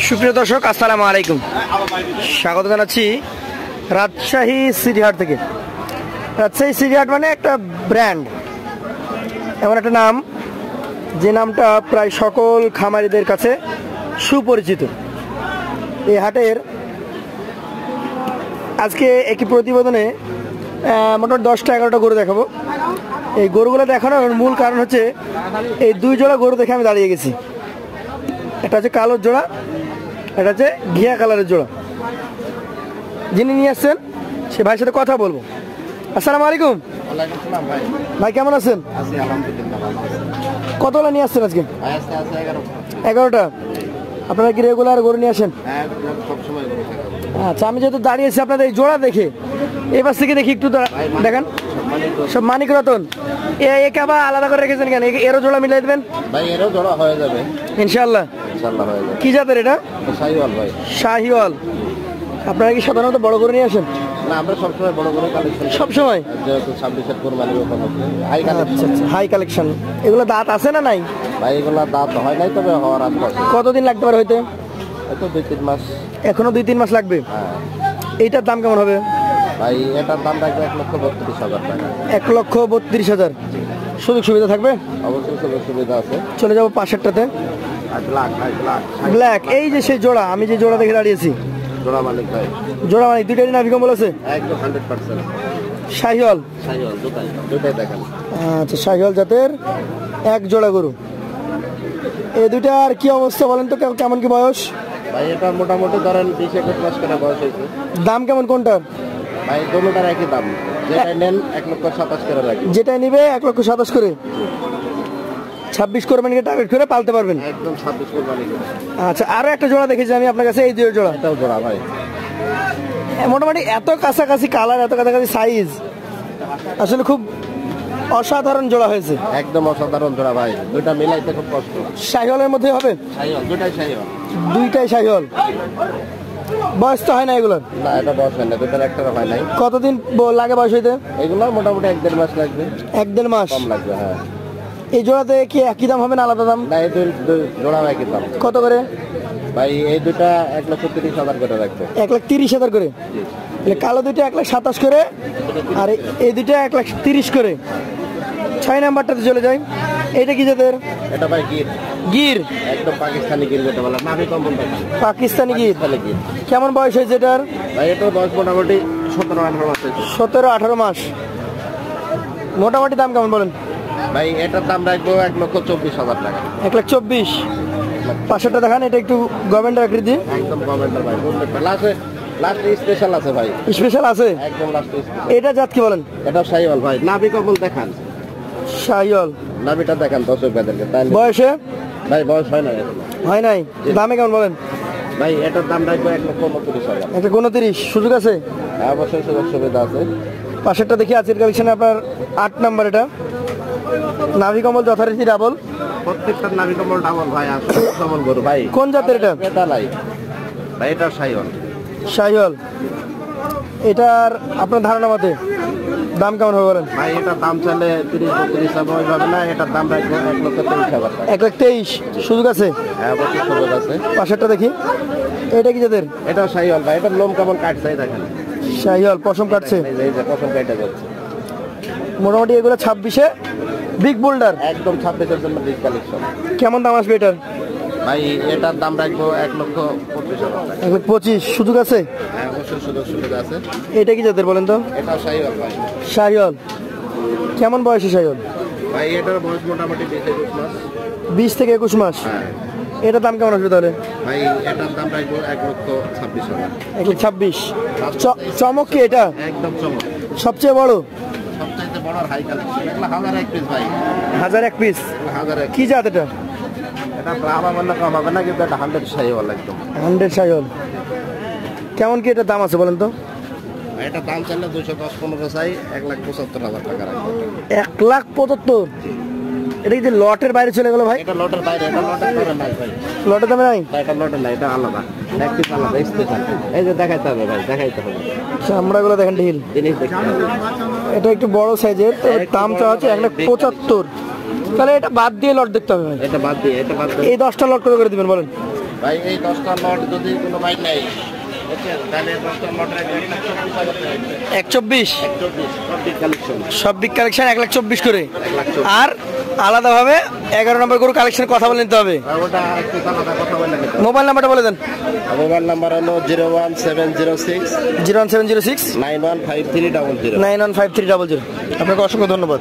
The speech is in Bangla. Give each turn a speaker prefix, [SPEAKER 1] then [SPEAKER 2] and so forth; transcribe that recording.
[SPEAKER 1] সুপ্রিয় দর্শক, আসসালামু আলাইকুম। স্বাগত জানাচ্ছি রাজশাহী সিটিহাট থেকে। রাজশাহী সিটিহাট মানে একটা ব্র্যান্ড, এমন একটা নাম যে নামটা প্রায় সকল খামারিদের কাছে সুপরিচিত। এই হাটের আজকে একটি প্রতিবেদনে মোটামুটি 10টা-11টা গরু দেখাবো। এই গরুগুলো দেখানোর মূল কারণ হচ্ছে এই দুই জোড়া গরু দেখে আমি দাঁড়িয়ে গেছি। একটা হচ্ছে কালোর জোড়া, এটা হচ্ছে ঘিয়া কালারের জোড়া। যিনি নিয়ে আসছেন সে ভাইয়ের সাথে কথা বলবো। আসসালামু আলাইকুম। ভাই কেমন আছেন? কতগুলো নিয়ে আসছেন আজকে? 11টা। আপনারা কি রেগুলার গরু নিয়ে আসেন? আচ্ছা, আমি যেহেতু দাঁড়িয়েছি আপনাদের এই জোড়া দেখে, এই পাশ থেকে দেখি একটু দেখেন। সব মানিক রতন। একে আবার আলাদা করে রেখেছেন কেন? এরও জোড়া মিলাই দেবেন
[SPEAKER 2] ভাই? এরও জোড়া হয়ে যাবে
[SPEAKER 1] ইনশাআল্লাহ।
[SPEAKER 2] হয়ে যাবে।
[SPEAKER 1] কি জাতের এটা?
[SPEAKER 2] শাহিওয়াল ভাই।
[SPEAKER 1] শাহিওয়াল। আপনারা কি সাধারণত বড় গরু নিয়ে আসেন?
[SPEAKER 2] না, আমরা সবসময় বড় গরু কালেকশন।
[SPEAKER 1] সবসময়?
[SPEAKER 2] যেহেতু 26-এর কোরবানির ওপর হাই কালেকশন।
[SPEAKER 1] High collection. এগুলো দাঁত আছে না নাই?
[SPEAKER 2] ভাই এগুলো দাঁত হয় নাই, তবে হওয়ার আশপাশে।
[SPEAKER 1] কতদিন লাগতে পারে হইতে?
[SPEAKER 2] হয়তো 2-3 মাস।
[SPEAKER 1] এখনো 2-3 মাস লাগবে?
[SPEAKER 2] হ্যাঁ।
[SPEAKER 1] এইটার দাম কেমন হবে?
[SPEAKER 2] ভাই এটার দাম রাখবে 1,32,000 টাকা।
[SPEAKER 1] 1,32,000। সুযোগ সুবিধা থাকবে?
[SPEAKER 2] অবশ্যই সুযোগ সুবিধা আছে।
[SPEAKER 1] চলে যাবো পাশেরটাতে। ব্ল্যাক। এই যে সেই জোড়া, আমি যে জোড়া দেখে দাঁড়িয়েছি,
[SPEAKER 2] জোড়া মালিক ভাই।
[SPEAKER 1] জোড়া মালিক দুইটারই নাভি কম্বল আছে?
[SPEAKER 2] একদম 100%
[SPEAKER 1] শাহিওয়াল।
[SPEAKER 2] শাহিওয়াল দুটাই দেখেন।
[SPEAKER 1] আচ্ছা, শাহিওয়াল জাতের এক জোড়া গরু। এই দুইটার কি অবস্থা বলেন তো, কেমন কি বয়স?
[SPEAKER 2] ভাই এটা মোটামুটি ধরেন 20-21 মাস করে বয়স হয়েছে।
[SPEAKER 1] দাম কেমন কোনটার?
[SPEAKER 2] ভাই দুটোটার একই দাম। যেটা নেন 1,27,000 করে রাখি।
[SPEAKER 1] যেটা নিবে 1,27,000 করে। 26 কোরবানিকে টার্গেট করে পালতে পারবেন?
[SPEAKER 2] একদম 26 কোরবানি করে।
[SPEAKER 1] আচ্ছা, আরো একটা জোড়া দেখেছি আমি আপনার কাছে, এই দুই জোড়া।
[SPEAKER 2] এটাও জোড়া ভাই।
[SPEAKER 1] মোটামুটি এত কাছাকাছি কালার, এত কাছাকাছি সাইজ, আসলে খুব অসাধারণ জোড়া হয়েছে।
[SPEAKER 2] একদম অসাধারণ জোড়া ভাই, দুইটা মিলাইতে খুব কষ্ট।
[SPEAKER 1] শাহিওয়ালের মধ্যে হবে?
[SPEAKER 2] শাহিওয়াল, দুইটাই শাহিওয়াল।
[SPEAKER 1] দুইটাই শাহিওয়াল। বয়স তো হয় না এগুলোর?
[SPEAKER 2] না, এটা বয়স হয় না, দুইটার একটারও হয় নাই।
[SPEAKER 1] কতদিন লাগে বয়স হইতে?
[SPEAKER 2] এগুলো মোটামুটি 1-1.5 মাস লাগবে।
[SPEAKER 1] 1-1.5 মাস
[SPEAKER 2] কম লাগবে। হ্যাঁ।
[SPEAKER 1] এই জোড়াতে কি একই দাম হবে না আলাদা দাম?
[SPEAKER 2] না, এই দুই জোড়া একই দাম।
[SPEAKER 1] কত করে?
[SPEAKER 2] ভাই এই দুটা 1,30,000 করে রাখবে।
[SPEAKER 1] 1,30,000 করে? কালো দুইটা 1,27,000 করে, আর এই দুইটা 1,30,000 করে। 6 নাম্বারটাতে চলে যায়। এইটা কি জাতের?
[SPEAKER 2] এটা ভাই গির।
[SPEAKER 1] গির?
[SPEAKER 2] একদম পাকিস্তানি গির যেটা বলে, নাভি কম্বল।
[SPEAKER 1] পাকিস্তানি গির। কেমন বয়স হয়েছে এটার?
[SPEAKER 2] ভাই এটার বয়স মোটামুটি 17-18 মাস হয়েছে।
[SPEAKER 1] 17-18 মাস। মোটামুটি দাম কেমন বলেন?
[SPEAKER 2] ভাই এটার দাম রাখবো 1,24,000 টাকা।
[SPEAKER 1] 1,24,000। পাশেরটা দেখান, এটা একটু গভর্নমেন্টের আকৃতি।
[SPEAKER 2] একদম গভর্নমেন্টের ভাই। লাস্ট স্পেশাল আছে ভাই।
[SPEAKER 1] স্পেশাল আছে?
[SPEAKER 2] একদম লাস্ট।
[SPEAKER 1] এটা জাত কি বলেন?
[SPEAKER 2] এটা শাহিওয়াল ভাই। নাভি কম্বল দেখান।
[SPEAKER 1] শাহিওয়াল
[SPEAKER 2] নাভিটা দেখান দর্শক ভাইদেরকে।
[SPEAKER 1] বয়সে?
[SPEAKER 2] ভাই বয়স হয় না।
[SPEAKER 1] হয় নাই। দামে কেমন বলেন?
[SPEAKER 2] ভাই এটার দাম রাখবো 1,29,000।
[SPEAKER 1] 1,29,000। সুযোগ আছে?
[SPEAKER 2] হ্যাঁ, অবশ্যই সুযোগ সুবিধা আছে।
[SPEAKER 1] পাশেরটা দেখি আজকের কালেকশনে আপনার 8 নাম্বার। এটা নাভি কম্বল যথারীতি ডাবল।
[SPEAKER 2] প্রত্যেকটার নাভি কম্বল ডাবল ভাই। আসলে ডাবল গরু ভাই।
[SPEAKER 1] কোন জাতের এটা?
[SPEAKER 2] বেতালাই ভাই। এটা শাহিওয়াল।
[SPEAKER 1] শাহিওয়াল। এটার আপনার ধারণা মতে দাম কেমন হবে বলেন?
[SPEAKER 2] ভাই এটার দাম চাইলে 30-32 হবে না। এটার দাম রাখবো 1,23,000 টাকা।
[SPEAKER 1] 1,23,000। সুযোগ আছে?
[SPEAKER 2] হ্যাঁ, অবশ্যই সুযোগ আছে।
[SPEAKER 1] পাশেরটা দেখি, এটা কি জাতের?
[SPEAKER 2] এটাও শাহিওয়াল ভাই। এটার লোম কেমন কাটছে দেখেন।
[SPEAKER 1] শাহিওয়াল পশম কাটছে?
[SPEAKER 2] এই যে পশম কাটে যাচ্ছে।
[SPEAKER 1] মোটামুটি এগুলো 26-এ বিগ বোল্ডার।
[SPEAKER 2] একদম 26-এর জন্য বিগ কালেকশন।
[SPEAKER 1] কেমন দাম আসবে এটার?
[SPEAKER 2] ভাই এটার দাম রাখবো 1,25,000 টাকা।
[SPEAKER 1] 1,25,000। সুযোগ আছে?
[SPEAKER 2] হ্যাঁ, অবশ্যই সুযোগ সুবিধা আছে।
[SPEAKER 1] এটা কি জাতের বলেন তো?
[SPEAKER 2] এটাও শাহিওয়াল ভাই।
[SPEAKER 1] শাহিওয়াল। কেমন বয়সী শাহিওয়াল?
[SPEAKER 2] ভাই এটার বয়স মোটামুটি 20-21 মাস।
[SPEAKER 1] 20 থেকে 21 মাস।
[SPEAKER 2] হ্যাঁ।
[SPEAKER 1] এটার দাম কেমন আসবে তাহলে?
[SPEAKER 2] ভাই এটার দাম রাখবো 1,26,000।
[SPEAKER 1] 1,26,000। চমক কি এটা?
[SPEAKER 2] একদম চমক।
[SPEAKER 1] সবচেয়ে বড়?
[SPEAKER 2] সবচাইতে বড় হাই কালেকশন। এগুলো 1001 পিস ভাই।
[SPEAKER 1] 1001 পিস?
[SPEAKER 2] 1001।
[SPEAKER 1] কি জাত এটা?
[SPEAKER 2] এটা ব্রাহ্মা বললে কম হবে না, কিন্তু এটা 100 শাহিওয়াল। একদম
[SPEAKER 1] 100 শাহিওয়াল। কেমন কি এটার দাম আছে বলেন তো?
[SPEAKER 2] এটা দাম চাইলে 210-15 চাই। 1,75,000 টাকা রাখবো।
[SPEAKER 1] 1,75,000? এটা কি লটের বাইরে চলে গেল ভাই?
[SPEAKER 2] এটা লটের বাইরে। এটা লটের দামে নাই ভাই।
[SPEAKER 1] লটের দামে নাই?
[SPEAKER 2] এটা লটের নাই, এটা আলাদা। একটি আলাদা স্পেশাল। এই যে দেখাইতে হবে ভাই, দেখাইতে হবে।
[SPEAKER 1] চামড়াগুলো দেখেন ঢিল।
[SPEAKER 2] জিনিস দেখতে হবে।
[SPEAKER 1] এটা একটু বড় সাইজের, দাম চাওয়া হচ্ছে 1,75,000। তাহলে এটা বাদ দিয়ে লট দেখতে হবে ভাই।
[SPEAKER 2] এটা বাদ দিয়ে
[SPEAKER 1] এই 10টা লট করে দিবেন বলেন?
[SPEAKER 2] ভাই এই 10টা লট যদি কোনো ভাই নেয়, বুঝছেন, তাহলে 10টা লটের 1,24,000
[SPEAKER 1] 1,24,000
[SPEAKER 2] সব বিগ কালেকশন।
[SPEAKER 1] সব বিগ কালেকশন 1,24,000 করে।
[SPEAKER 2] 1,24,000
[SPEAKER 1] আর আলাদাভাবে 11 নম্বর গরু কালেকশন কথা বলে নিতে হবে।
[SPEAKER 2] আর ওটা একটু আলাদা কথা বললেন।
[SPEAKER 1] মোবাইল নাম্বারটা বলে দেন।
[SPEAKER 2] মোবাইল নাম্বার হলো 01706
[SPEAKER 1] 01706
[SPEAKER 2] 915300।
[SPEAKER 1] 915300। আপনাকে অসংখ্য ধন্যবাদ।